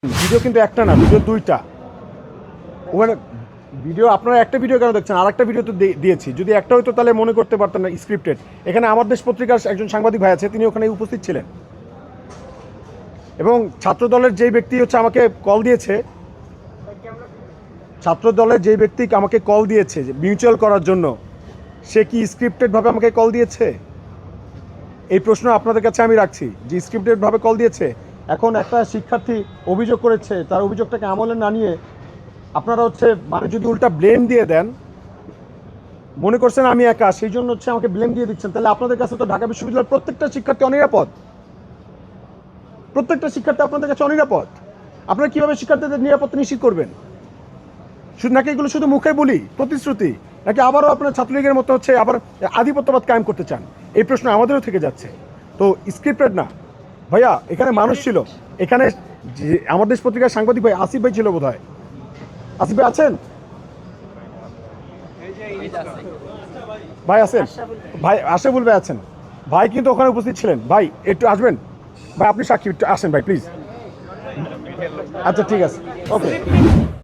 Video কিন্তু একটা না, ভিডিও দুইটা। ওখানে ভিডিও আপনারা একটা ভিডিও কেন দেখছেন? আর একটা ভিডিও তো দিয়েছি। যদি একটা হয়তো তাহলে মনে করতে পারতেন না স্ক্রিপ্টেড। এখানে আমার দেশ পত্রিকার একজন সাংবাদিক ভাই আছে, তিনি ওখানে উপস্থিত ছিলেন। এবং ছাত্র দলের যেই ব্যক্তি হচ্ছে আমাকে কল দিয়েছে, ছাত্র দলের যেই ব্যক্তি আমাকে কল দিয়েছে যে মিউচুয়াল করার জন্য, সে কি স্ক্রিপ্টেডভাবে আমাকে কল দিয়েছে? এই প্রশ্ন আপনাদের কাছে আমি রাখছি যে স্ক্রিপ্টেডভাবে কল দিয়েছে। এখন একটা শিক্ষার্থী অভিযোগ করেছে, তার অভিযোগটাকে আমলে না নিয়ে আপনারা হচ্ছে মানে যদি উল্টা ব্লেম দিয়ে দেন, মনে করছেন আমি একা, সেই জন্য হচ্ছে আমাকে ব্লেম দিয়ে দিচ্ছেন, তাহলে আপনাদের কাছে তো ঢাকা বিশ্ববিদ্যালয়ের প্রত্যেকটা শিক্ষার্থী অনিরাপদ। প্রত্যেকটা শিক্ষার্থী আপনাদের কাছে অনিরাপদ। আপনারা কীভাবে শিক্ষার্থীদের নিরাপত্তা নিশ্চিত করবেন? শুধু নাকি এগুলো শুধু মুখে বলি, প্রতিশ্রুতি, নাকি আবারও আপনার ছাত্রলীগের মতো হচ্ছে আবার আধিপত্যবাদ কায়েম করতে চান? এই প্রশ্ন আমাদেরও থেকে যাচ্ছে। তো স্ক্রিপ্টেড না ভাইয়া, এখানে মানুষ ছিল। এখানে আমার দেশ পত্রিকার সাংবাদিক ভাই আসিফ ভাই ছিল বোধ হয়। আসিফ ভাই আছেন? ভাই আছেন? ভাই আশরাফুল ভাই আছেন? ভাই কিন্তু ওখানে উপস্থিত ছিলেন। ভাই একটু আসবেন ভাই, আপনি সাক্ষী, একটু আসেন ভাই প্লিজ। আচ্ছা ঠিক আছে, ওকে।